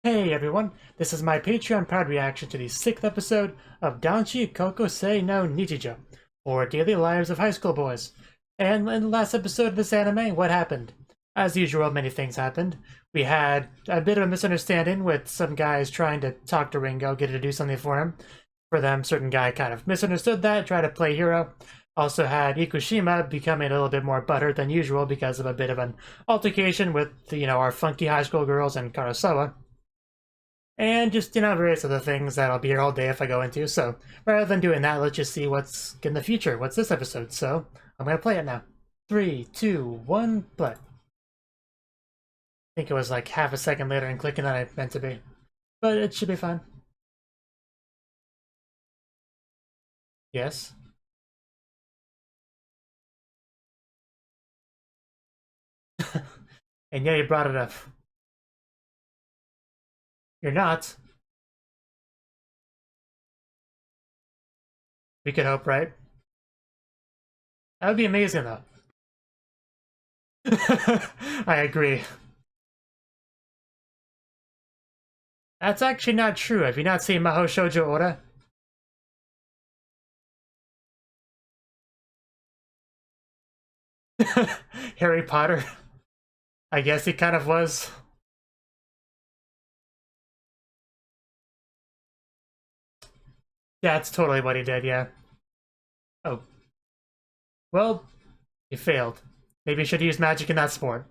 Hey everyone, this is my Patreon proud reaction to the 6th episode of Danshi Koukousei no Nichijou, or Daily Lives of High School Boys. And in the last episode of this anime, what happened? As usual, many things happened. We had a bit of a misunderstanding with some guys trying to talk to Ringo, get her to do something for him. For them, certain guy kind of misunderstood that, tried to play hero. Also had Ikushima becoming a little bit more buttered than usual because of a bit of an altercation with, our funky high school girls and Karasawa. And just, various other things that I'll be here all day if I go into. So rather than doing that, let's just see what's in the future. What's this episode? So I'm going to play it now. 3, 2, 1, play. I think it was like half a second later and clicking than I meant to be. But it should be fine. Yes. And yeah, you brought it up. You're not. We could hope, right? That would be amazing, though. I agree. That's actually not true. Have you not seen Mahou Shoujo Ora? Harry Potter. I guess he kind of was. That's totally what he did, yeah. Oh. Well, you failed. Maybe you should use magic in that sport.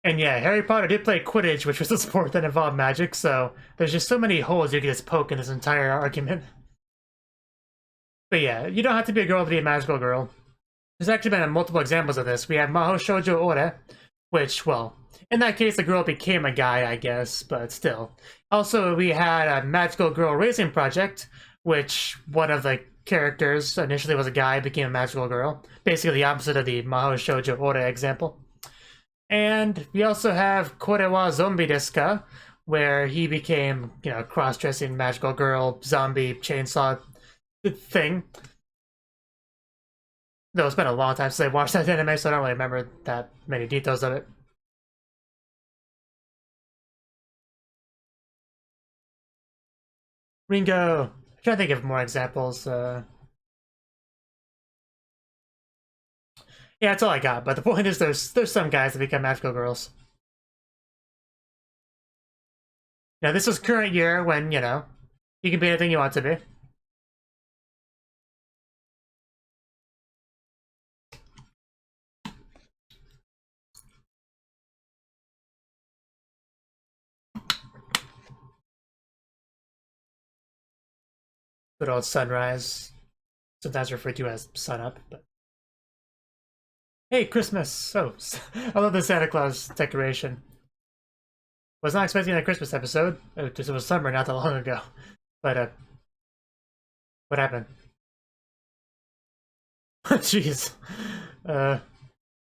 And yeah, Harry Potter did play Quidditch, which was a sport that involved magic, so there's just so many holes you could just poke in this entire argument. But yeah, you don't have to be a girl to be a magical girl. There's actually been multiple examples of this. We have Mahou Shoujo Ore, which, well, in that case, the girl became a guy, I guess, but still. Also, we had a Magical Girl Racing Project, which one of the characters initially was a guy, became a magical girl. Basically the opposite of the Mahou Shoujo Ore example. And we also have Kore wa Zombie desu ka, where he became, cross-dressing magical girl, zombie, chainsaw thing. Though it's been a long time since I watched that anime, so I don't really remember that many details of it. Ringo. I'm trying to think of more examples. Yeah, that's all I got. But the point is, there's some guys that become magical girls. Now, this is current year when, you can be anything you want to be. Good old sunrise. Sometimes referred to as sunup, but... Hey, Christmas! Oh, I love the Santa Claus decoration. Was not expecting a Christmas episode. It was summer not that long ago. But, what happened? Jeez.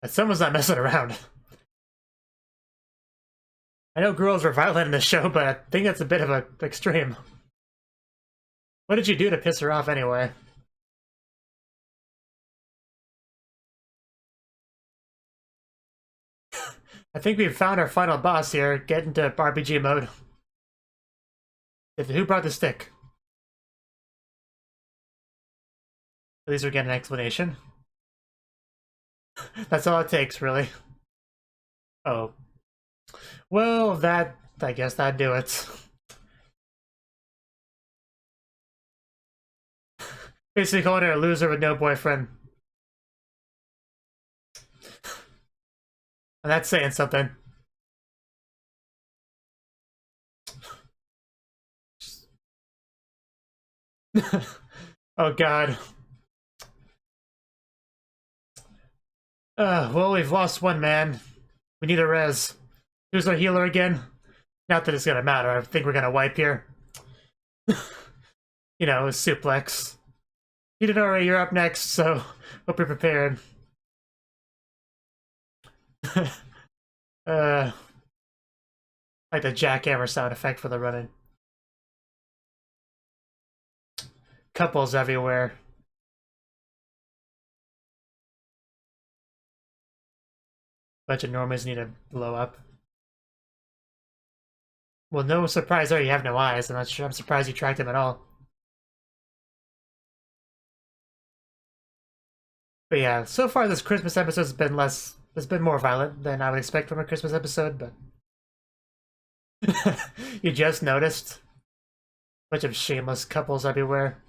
Someone's not messing around. I know girls were violent in this show, but I think that's a bit of an extreme. What did you do to piss her off anyway? I think we've found our final boss here. Get into RPG mode. Who brought the stick? At least we're getting an explanation. That's all it takes, really. Oh. Well, I guess that'd do it. Basically calling her a loser with no boyfriend. And that's saying something. Oh god. Well, we've lost one man. We need a res. Who's our healer again? Not that it's gonna matter. I think we're gonna wipe here. A suplex. Hidenori, you're up next, so hope you're prepared. Like the jackhammer sound effect for the running. Couples everywhere. Bunch of normies need to blow up. Well, no surprise there, you have no eyes. I'm not sure. I'm surprised you tracked him at all. But yeah, so far this Christmas episode has been less. It's been more violent than I would expect from a Christmas episode, but you just noticed a bunch of shameless couples everywhere.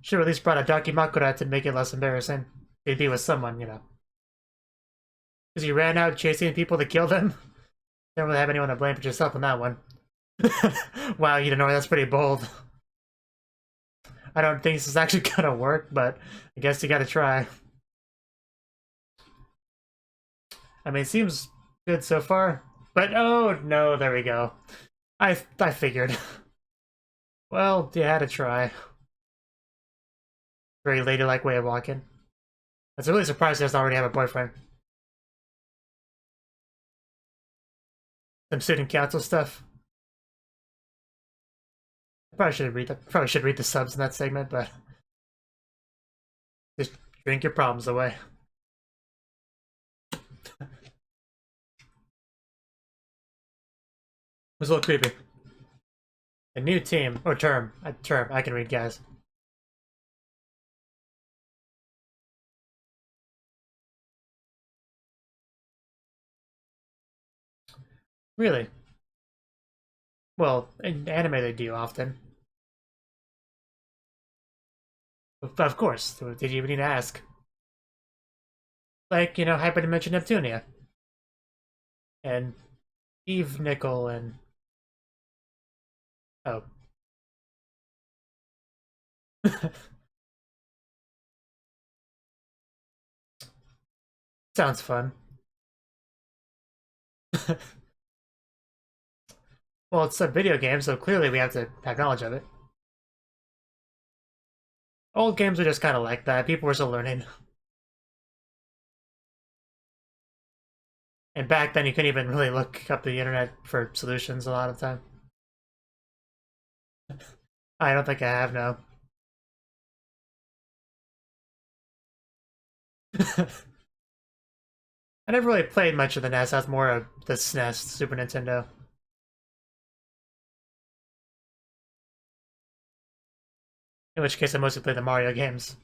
Should have at least brought a Dakimakura to make it less embarrassing. He'd be with someone, you know. Because you ran out chasing people to kill them. Don't really have anyone to blame but yourself on that one. Wow, you know, that's pretty bold. I don't think this is actually gonna work, but I guess you gotta try. I mean, it seems good so far. But oh no, there we go. I figured. Well, you had to try. Very ladylike way of walking. That's really surprised he doesn't already have a boyfriend. Some student council stuff. I probably should read the subs in that segment, but just drink your problems away. It was a little creepy. A new team or term. A term. I can read, guys. Really? Well, in anime they do often. Of course. Did you even need to ask? Like, you know, Hyperdimension Neptunia. And Eve Nickel and... Oh. Sounds fun. Well, it's a video game, so clearly we have to have knowledge of it. Old games are just kind of like that. People were still learning. And back then, you couldn't even really look up the internet for solutions a lot of the time. I don't think I have, no. I never really played much of the NES. That's more of the SNES, Super Nintendo. In which case, I mostly play the Mario games.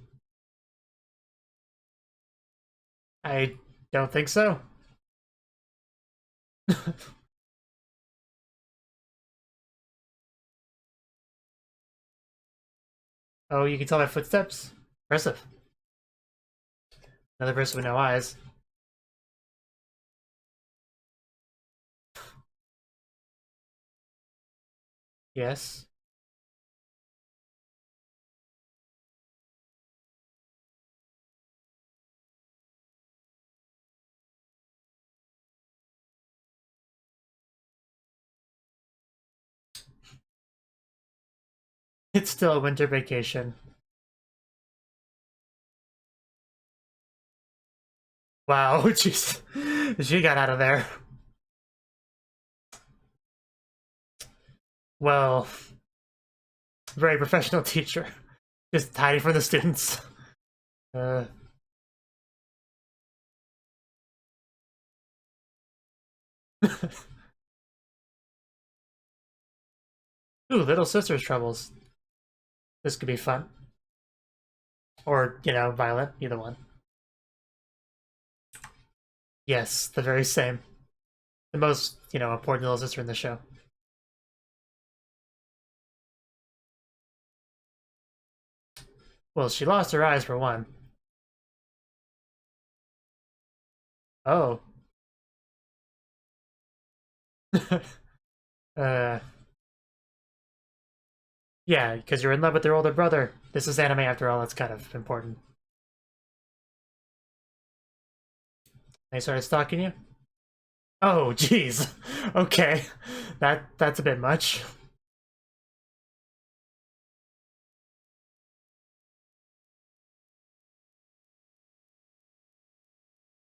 I don't think so. Oh, you can tell by footsteps? Impressive. Another person with no eyes. Yes. It's still a winter vacation. Wow, jeez. She got out of there. Well, very professional teacher. Just hiding from the students. Uh... Ooh, little sister's troubles. This could be fun. Or, you know, violent, either one. Yes, the very same. The most, you know, important little sister in the show. Well, she lost her eyes for one. Oh. uh... Yeah, because you're in love with your older brother. This is anime after all, that's kind of important. They started stalking you? Oh, jeez. Okay. That's a bit much.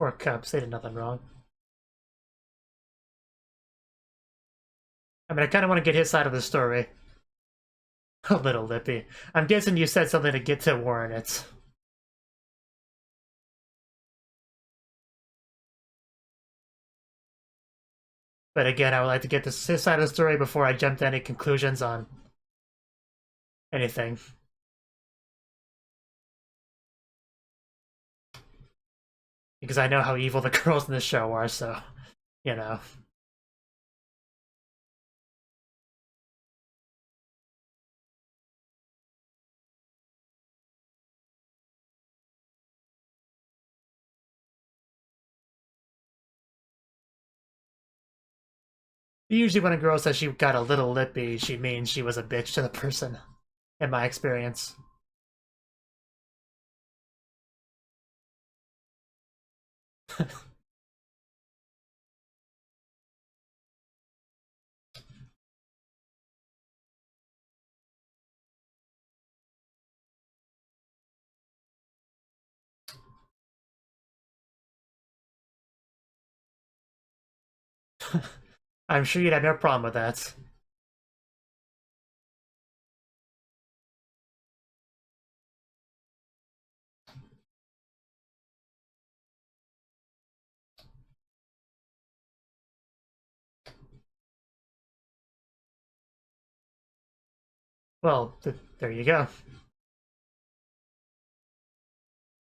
Poor Cups, they did nothing wrong. I mean, I kind of want to get his side of the story. A little lippy. I'm guessing you said something to get to warrant it. But again, I would like to get this his side of the story before I jump to any conclusions on anything. Because I know how evil the girls in this show are, so, you know. Usually when a girl says she got a little lippy, she means she was a bitch to the person, in my experience. I'm sure you'd have no problem with that. Well, there you go.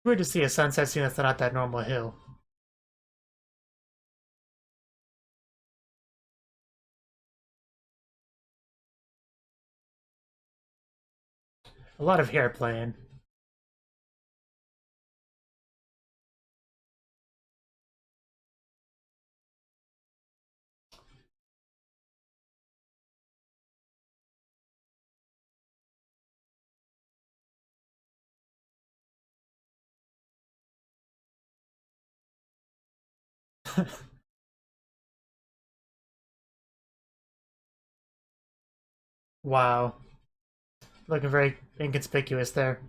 Weird to see a sunset scene that's not that normal hill. A lot of hair playing. Wow. Looking very inconspicuous there.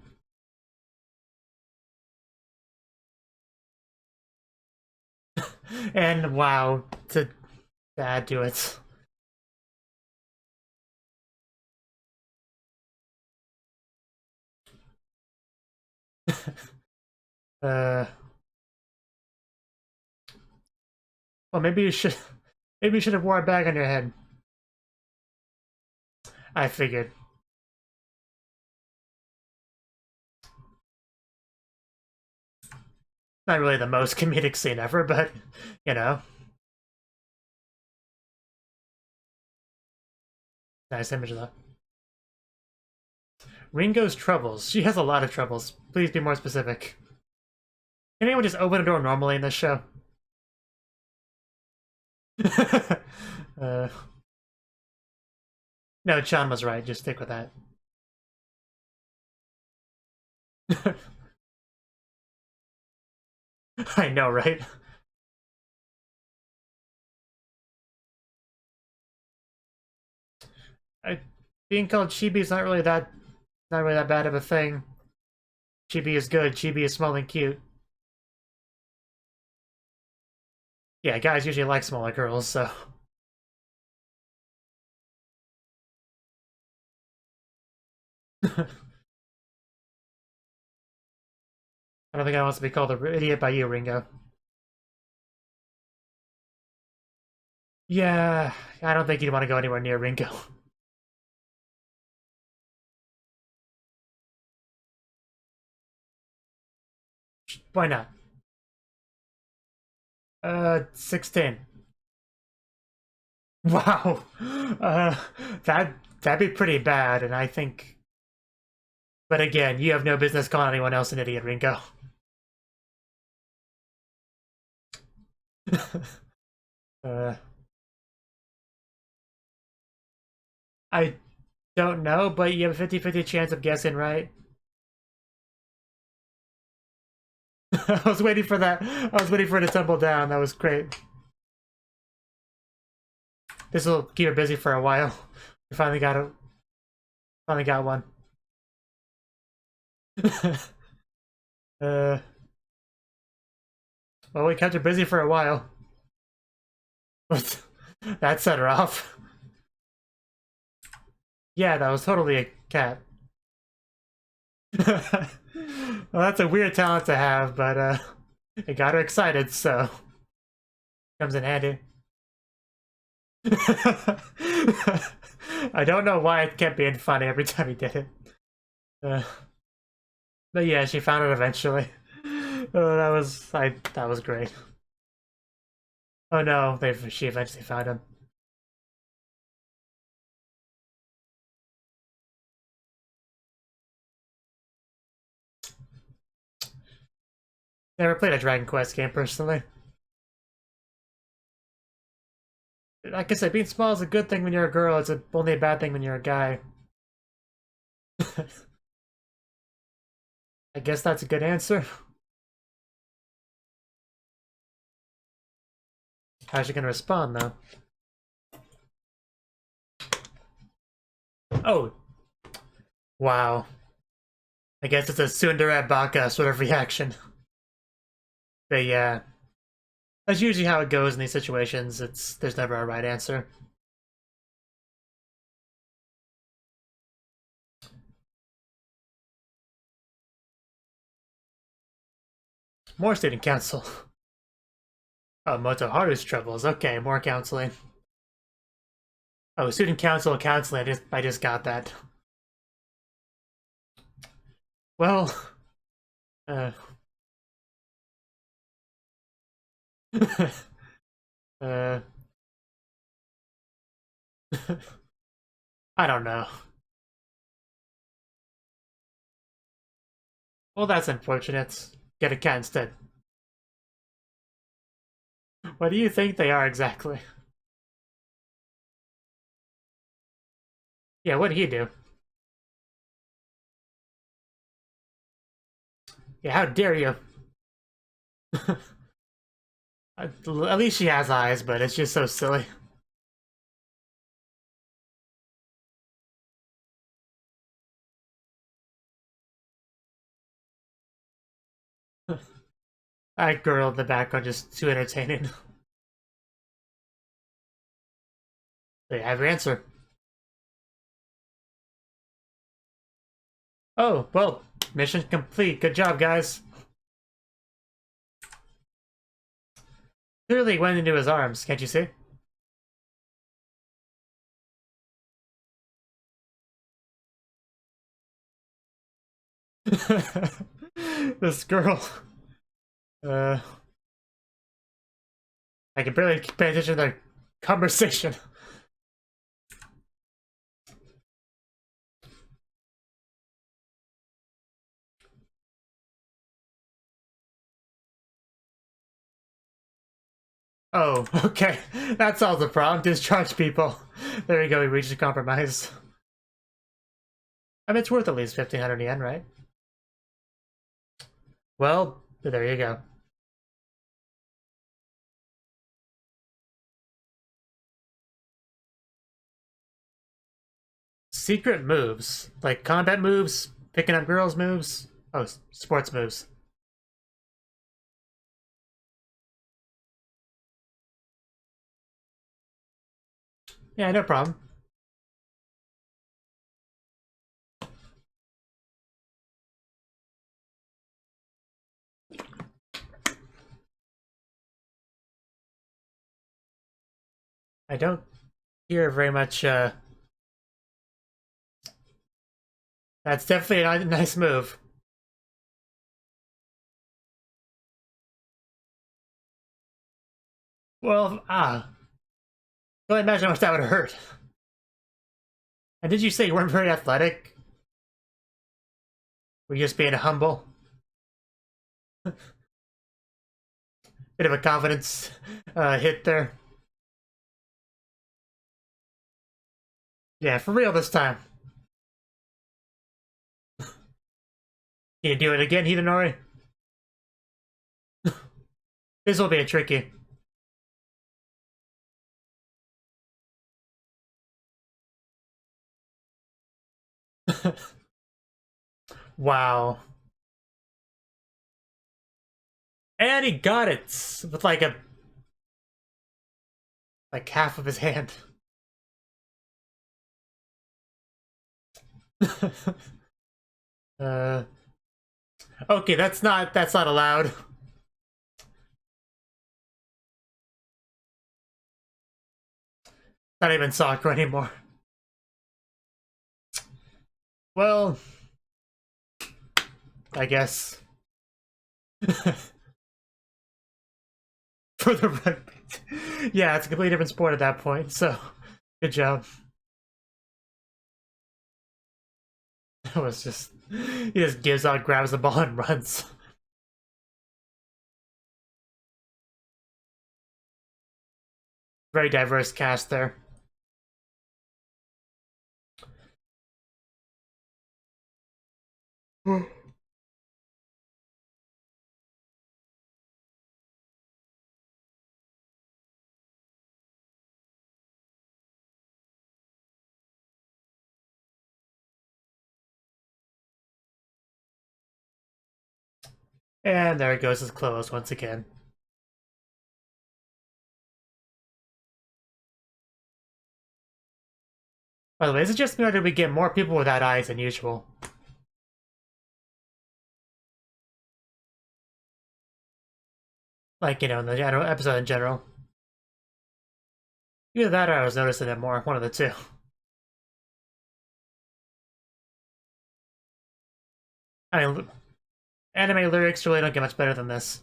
And wow, to add to it. Well, maybe you should have wore a bag on your head. I figured. Not really the most comedic scene ever, but you know. Nice image of that. Ringo's troubles. She has a lot of troubles. Please be more specific. Can anyone just open a door normally in this show? No, Chan was right. Just stick with that. I know, right? Being called chibi is not really that bad of a thing. Chibi is good. Chibi is small and cute. Yeah, guys usually like smaller girls, so. I don't think I want to be called an idiot by you, Ringo. Yeah, I don't think you'd want to go anywhere near Ringo. Why not? 16. Wow. That'd be pretty bad, and I think. But again, you have no business calling anyone else an idiot, Ringo. uh, I don't know, but you have a 50-50 chance of guessing right. I was waiting for that. I was waiting for it to tumble down. That was great. This will keep her busy for a while. We finally got it. Finally got one. Well, we kept her busy for a while. That set her off. Yeah, that was totally a cat. Well, that's a weird talent to have, but it got her excited, so comes in handy. I don't know why it kept being funny every time he did it. Uh, but yeah, she found it eventually. That was great. Oh no, she eventually found him. Never played a Dragon Quest game personally. Like I said, being small is a good thing when you're a girl. It's only a bad thing when you're a guy. I guess that's a good answer. How's she gonna respond though? Oh, wow. I guess it's a tsundere baka sort of reaction. But yeah, that's usually how it goes in these situations. There's never a right answer. More student council. Oh, Motoharu's troubles. Okay, more counseling. Oh, student council counseling. I just got that. Well, uh, uh, I don't know. Well, that's unfortunate. Get a cat instead. What do you think they are exactly? Yeah, what did he do? Yeah, how dare you? At least she has eyes, but it's just so silly. That girl in the background just too entertaining. They have your answer. Oh, well, mission complete. Good job, guys. Clearly went into his arms, can't you see? This girl. Uh, I can barely pay attention to their conversation. Oh, okay. That solves the problem. Discharge people. There you go, we reached a compromise. I mean, it's worth at least 1,500 yen, right? Well, there you go. Secret moves. Like combat moves, picking up girls moves. Oh, sports moves. Yeah, no problem. I don't hear very much, That's definitely a nice move. Well, don't imagine how much that would hurt. And did you say you weren't very athletic? Were you just being humble? Bit of a confidence hit there. Yeah, for real this time. Can you do it again, Hidenori? This will be a tricky. Wow. And he got it with like half of his hand. uh okay, that's not allowed. Not even soccer anymore. Well, I guess. For the rugby. Yeah, it's a completely different sport at that point, so good job. It was just, he just gives out, grabs the ball, and runs. Very diverse cast there. And there it goes his clothes once again. By the way, is it just me or did we get more people without eyes than usual? Like, you know, in the general episode in general. Either that or I was noticing it more, one of the two. I mean, anime lyrics really don't get much better than this.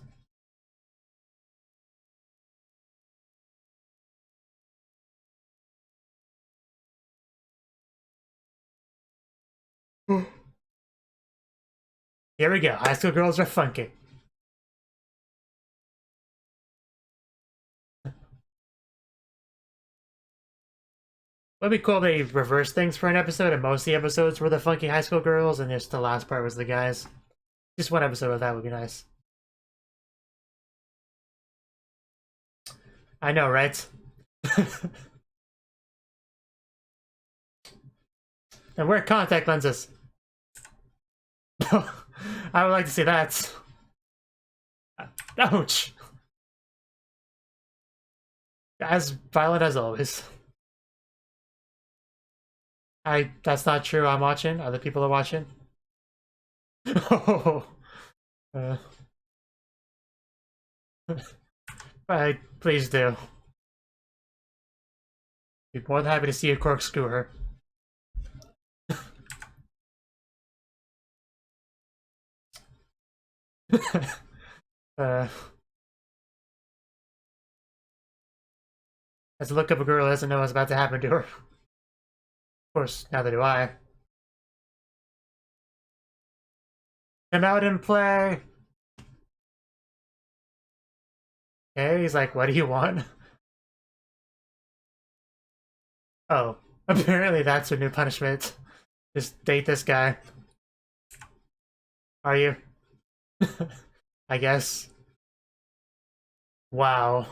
Here we go. High school girls are funky. Would be cool if they reverse things for an episode, and most of the episodes were the funky high school girls, and just the last part was the guys. Just one episode of that would be nice. I know, right? And wear contact lenses. I would like to see that. Ouch! As violent as always. That's not true. I'm watching. Other people are watching. Oh. Please do. Be more than happy to see you corkscrew her. Let's look up a girl who doesn't know what's about to happen to her. Of course, neither do I. Come out and play! Okay, he's like, what do you want? Oh, apparently that's your new punishment. Just date this guy. Are you? I guess. Wow.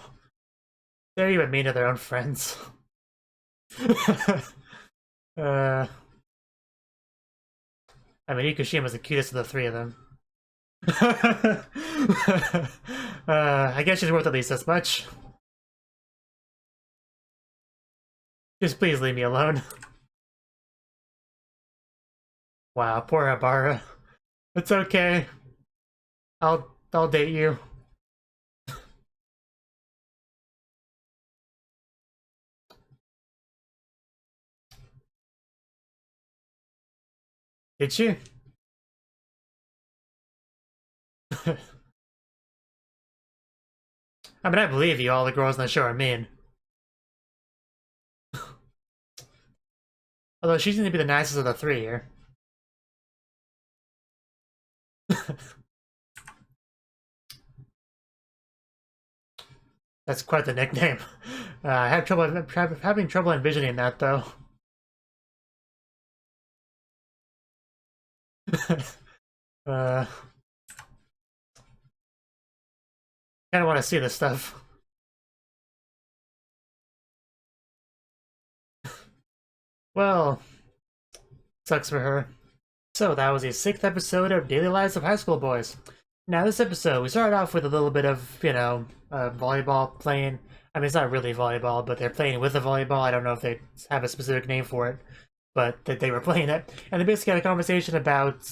They're even mean to their own friends. I mean, Ikushima's the cutest of the three of them. I guess she's worth at least as much. Just please leave me alone. Wow, poor Habara. It's okay. I'll date you. Did you? I mean, I believe you, all the girls in the show are mean. Although she seems to be the nicest of the three here. That's quite the nickname. I have having trouble envisioning that though. Kind of want to see this stuff. Well, sucks for her. So that was the 6th episode of Daily Lives of High School Boys. Now this episode, we started off with a little bit of, you know, volleyball playing. I mean, it's not really volleyball, but they're playing with a volleyball. I don't know if they have a specific name for it, but that they were playing it. And they basically had a conversation about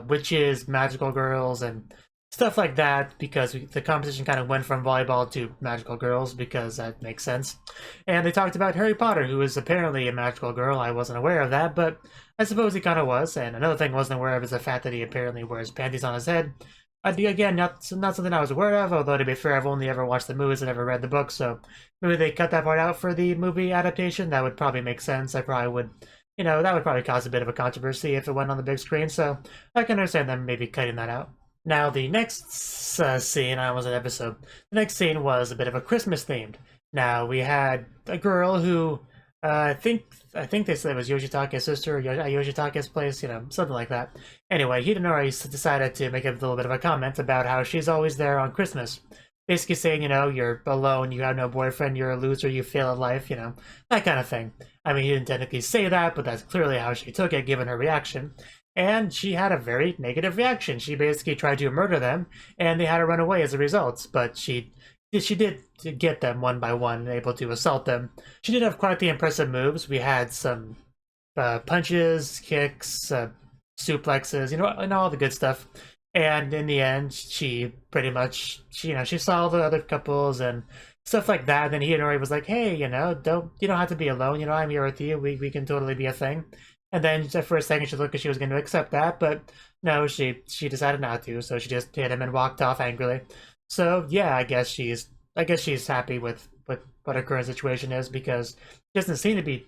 witches, magical girls, and stuff like that, because the competition kind of went from volleyball to magical girls, because that makes sense. And they talked about Harry Potter, who is apparently a magical girl. I wasn't aware of that, but I suppose he kind of was. And another thing I wasn't aware of is the fact that he apparently wears panties on his head. Again, not something I was aware of, although to be fair, I've only ever watched the movies and never read the book, so maybe they cut that part out for the movie adaptation. That would probably make sense. I probably would, that would probably cause a bit of a controversy if it went on the big screen, so I can understand them maybe cutting that out. Now, the next scene, I was an episode, the next scene was a bit of a Christmas themed. Now, we had a girl who, I think they said it was Yoshitake's sister, Yoshitake's place, something like that. Anyway, Hidenori decided to make a little bit of a comment about how she's always there on Christmas. Basically saying, you're alone, you have no boyfriend, you're a loser, you fail at life, that kind of thing. I mean, he didn't technically say that, but that's clearly how she took it, given her reaction. And she had a very negative reaction. She basically tried to murder them, and they had to run away as a result. But she did get them one by one, able to assault them. She did have quite the impressive moves. We had some punches, kicks, suplexes, and all the good stuff. And in the end, she pretty much, she saw the other couples and stuff like that. And then Hidenori was like, "Hey, you don't have to be alone. I'm here with you. We can totally be a thing." And then for a second, she looked like she was going to accept that, but no, she decided not to. So she just hit him and walked off angrily. So yeah, I guess she's happy with what her current situation is, because she doesn't seem to be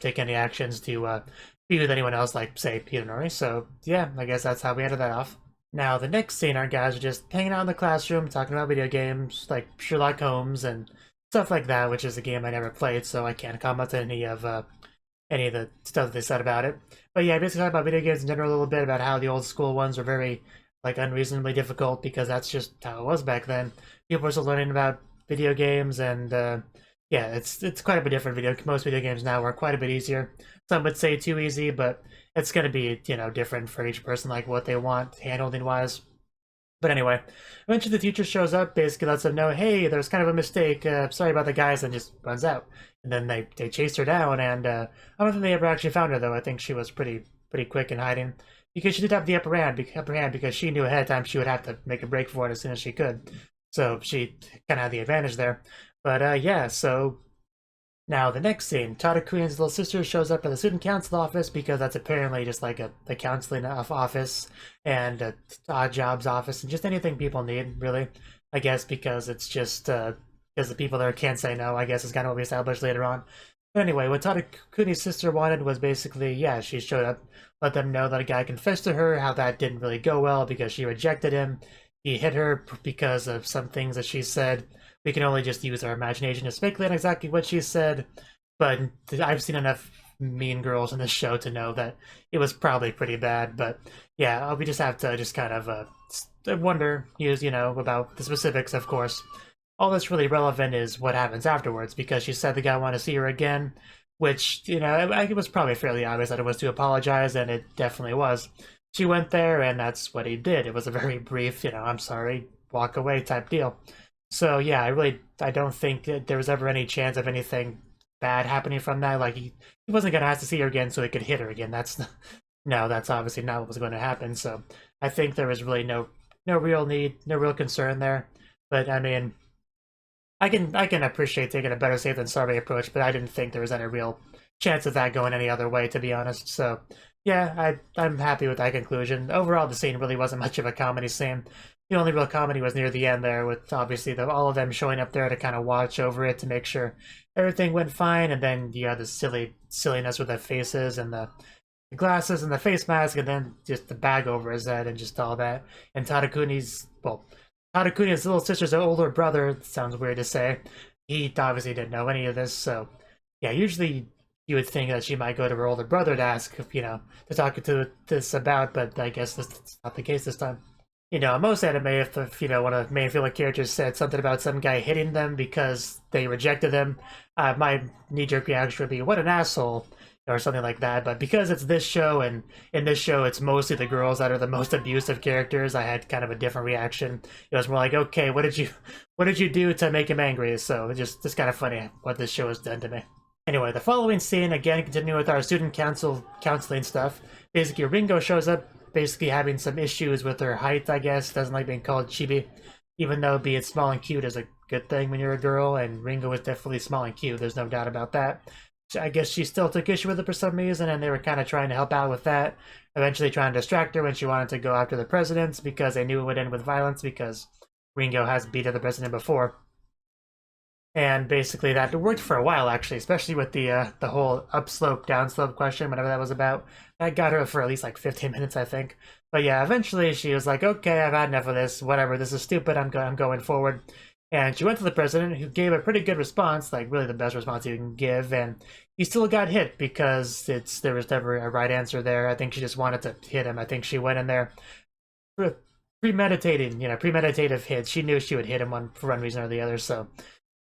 taking any actions to be with anyone else, like say Hidenori. So yeah, I guess that's how we ended that off. Now the next scene, our guys are just hanging out in the classroom talking about video games like Sherlock Holmes and stuff like that, which is a game I never played, so I can't comment on any of the stuff that they said about it. But yeah, basically talking about video games in general a little bit, about how the old school ones are very unreasonably difficult, because that's just how it was back then. People were still learning about video games, and yeah, it's quite a bit different. Most video games now are quite a bit easier. Some would say too easy, but it's going to be different for each person, like what they want handholding wise. But anyway, eventually the teacher shows up, basically lets them know, "Hey, there's kind of a mistake, sorry about the guys," and just runs out. And then they chased her down, and I don't think they ever actually found her, though. I think she was pretty quick in hiding, because she did have the upper hand, because she knew ahead of time she would have to make a break for it as soon as she could. So she kind of had the advantage there. But yeah, so now the next scene, Tadakuni's little sister shows up at the student council office, because that's apparently just like the counseling office and a odd jobs office and just anything people need, really. I guess because it's just because the people there can't say no, I guess, is kind of what we established later on. But anyway, what Tadakuni's sister wanted was basically, yeah, she showed up, let them know that a guy confessed to her, how that didn't really go well because she rejected him. He hit her because of some things that she said. We can only just use our imagination to speculate on exactly what she said, but I've seen enough mean girls in this show to know that it was probably pretty bad. But yeah, we just have to just kind of wonder, about the specifics, of course. All that's really relevant is what happens afterwards, because she said the guy wanted to see her again, which, it was probably fairly obvious that it was to apologize, and it definitely was. She went there, and that's what he did. It was a very brief, "I'm sorry, walk away" type deal. So yeah, I don't think that there was ever any chance of anything bad happening from that. Like he wasn't gonna have to see her again so he could hit her again. That's obviously not what was going to happen. So I think there was really no real need, no real concern there. But I mean, I can appreciate taking a better safe than sorry approach, but I didn't think there was any real chance of that going any other way, to be honest. So yeah, I'm happy with that conclusion. Overall, the scene really wasn't much of a comedy scene. The only real comedy was near the end there, with obviously all of them showing up there to kind of watch over it to make sure everything went fine, and then you had the silliness with the faces and the glasses and the face mask, and then just the bag over his head and just all that. And Tadakuni's little sister's older brother, sounds weird to say, he obviously didn't know any of this, so yeah, usually you would think that she might go to her older brother to ask, to talk to this about, but I guess that's not the case this time. Most anime, if one of the main female characters said something about some guy hitting them because they rejected them, my knee-jerk reaction would be, "What an asshole," or something like that. But because it's this show, and in this show it's mostly the girls that are the most abusive characters, I had kind of a different reaction. It was more like, okay, what did you do to make him angry? So it's just kind of funny what this show has done to me. Anyway, the following scene, again, continuing with our student counseling stuff. Basically, Ringo shows up basically having some issues with her height, I guess. Doesn't like being called chibi, even though being small and cute is a good thing when you're a girl, and Ringo was definitely small and cute, there's no doubt about that. So I guess she still took issue with it for some reason, and they were kind of trying to help out with that, eventually trying to distract her when she wanted to go after the presidents, because they knew it would end with violence, because Ringo has beat up the president before. And basically that worked for a while, actually, especially with the whole upslope, downslope question, whatever that was about. That got her for at least like 15 minutes, I think. But yeah, eventually she was like, okay, I've had enough of this, whatever, this is stupid, I'm going forward. And she went to the president, who gave a pretty good response, like really the best response you can give, and he still got hit because there was never a right answer there. I think she just wanted to hit him. I think she went in there premeditative hits. She knew she would hit him for one reason or the other, so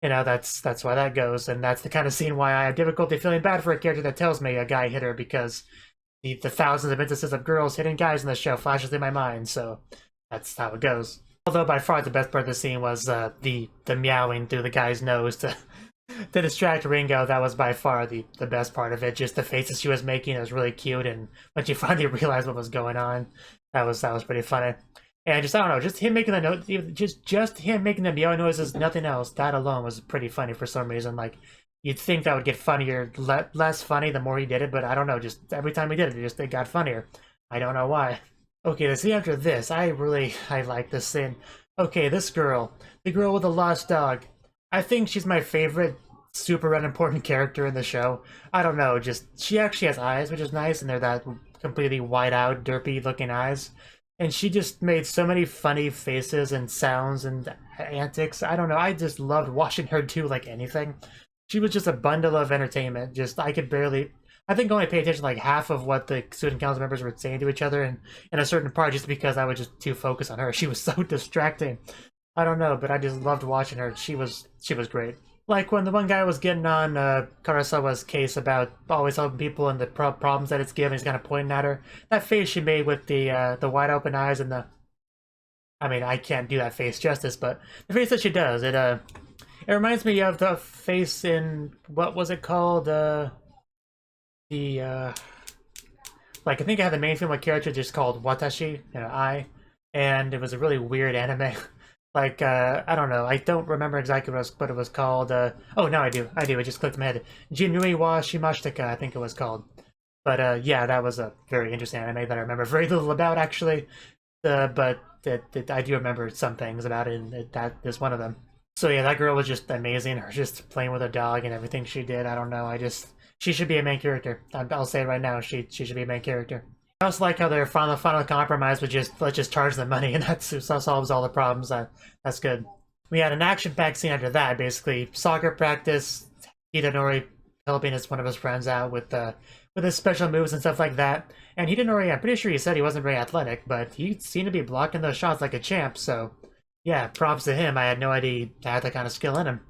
that's why that goes. And that's the kind of scene why I have difficulty feeling bad for a character that tells me a guy hit her, because the thousands of instances of girls hitting guys in the show flashes through my mind, so that's how it goes. Although by far the best part of the scene was the meowing through the guy's nose to distract Ringo. That was by far the best part of it. Just the faces she was making, it was really cute, and when she finally realized what was going on, that was pretty funny. And just, I don't know, just him making the note, just him making the meow noises, nothing else, that alone was pretty funny for some reason. Like, you'd think that would get funnier, less funny the more he did it, but I don't know, just every time he did it, it got funnier. I don't know why. Okay, the scene after this, I like this scene. Okay, this girl, the girl with the lost dog. I think she's my favorite super unimportant character in the show. I don't know, just, she actually has eyes, which is nice, and they're that completely white out, derpy looking eyes. And she just made so many funny faces and sounds and antics. I don't know, I just loved watching her do like anything. She was just a bundle of entertainment. Just, I think only pay attention to like half of what the student council members were saying to each other in a certain part, just because I was just too focused on her. She was so distracting. I don't know, but I just loved watching her. She was great. Like when the one guy was getting on Karasawa's case about always helping people and the problems that it's given, he's kind of pointing at her. That face she made with the wide open eyes and I mean, I can't do that face justice, but the face that she does, it reminds me of the face in, what was it called? Like, I think I had the main female character just called Watashi, I, and it was a really weird anime. Like, I don't know, I don't remember exactly what it was called. Oh, no, I do, it just clicked in my head. Jinui wa Shimashitaka, I think it was called. But, yeah, that was a very interesting anime that I remember very little about, actually. But I do remember some things about it, and that is one of them. So, yeah, that girl was just amazing, her just playing with a dog and everything she did. I don't know, she should be a main character. I'll say it right now, she should be a main character. I also like how their final compromise was just, let's just charge them money, and that solves all the problems. That's good. We had an action-packed scene after that, basically. Soccer practice, Hidenori helping one of his friends out with his special moves and stuff like that. And Hidenori, I'm pretty sure he said he wasn't very athletic, but he seemed to be blocking those shots like a champ, so yeah, props to him. I had no idea he had that kind of skill in him.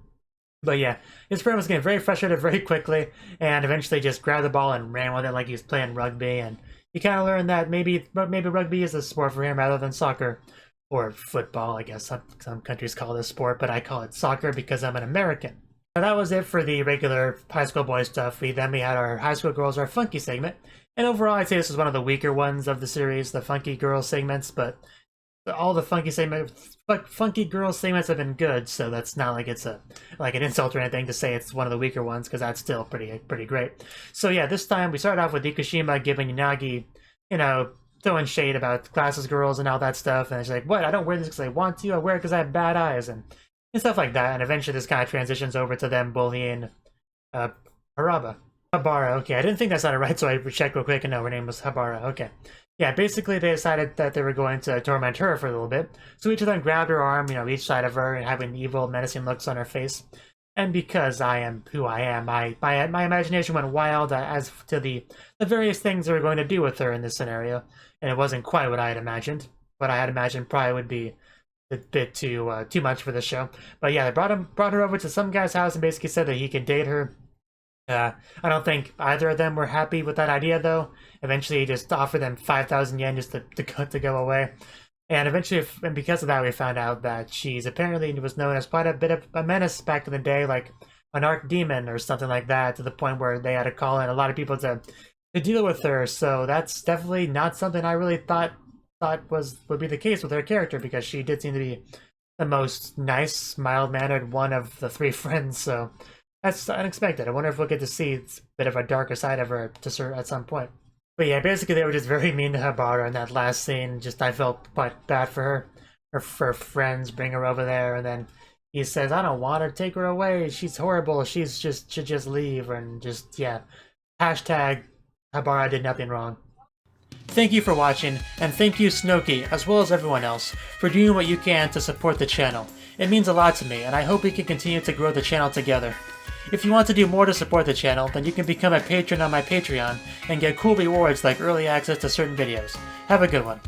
But yeah, his friend was getting very frustrated very quickly, and eventually just grabbed the ball and ran with it like he was playing rugby, and you kind of learn that maybe rugby is a sport for him rather than soccer. Or football, I guess. Some countries call it a sport, but I call it soccer because I'm an American. Now that was it for the regular high school boy stuff. Then we had our high school girls, our funky segment. And overall, I'd say this was one of the weaker ones of the series, the funky girls segments, but all the funky girls segments have been good, so that's not like it's like an insult or anything to say it's one of the weaker ones, because that's still pretty great. So yeah, this time we started off with Ikushima giving Yanagi, throwing shade about classes girls and all that stuff, and she's like, what, I don't wear this because I want to, I wear it because I have bad eyes, and stuff like that. And eventually this kind of transitions over to them bullying Habara, okay, I didn't think that sounded right, so I checked real quick, and no, her name was Habara, okay. Yeah, basically they decided that they were going to torment her for a little bit, so each of them grabbed her arm, each side of her, and having evil, menacing looks on her face. And because I am who I am, my imagination went wild as to the various things they were going to do with her in this scenario, and it wasn't quite what I had imagined. What I had imagined probably would be a bit too much for the show. But yeah, they brought her over to some guy's house and basically said that he could date her. I don't think either of them were happy with that idea, though. Eventually, he just offered them 5,000 yen just to go away. And eventually, and because of that, we found out that she's apparently was known as quite a bit of a menace back in the day, like an archdemon or something like that, to the point where they had to call in a lot of people to to deal with her. So that's definitely not something I really thought would be the case with her character, because she did seem to be the most nice, mild-mannered one of the three friends. So that's unexpected. I wonder if we'll get to see a bit of a darker side of her at some point. But yeah, basically they were just very mean to Habara in that last scene. Just I felt quite bad for her. Her friends bring her over there, and then he says, "I don't want her, take her away. She's horrible. Should just leave." And just, yeah. Hashtag Habara did nothing wrong. Thank you for watching, and thank you Cnouki, as well as everyone else, for doing what you can to support the channel. It means a lot to me, and I hope we can continue to grow the channel together. If you want to do more to support the channel, then you can become a patron on my Patreon and get cool rewards like early access to certain videos. Have a good one.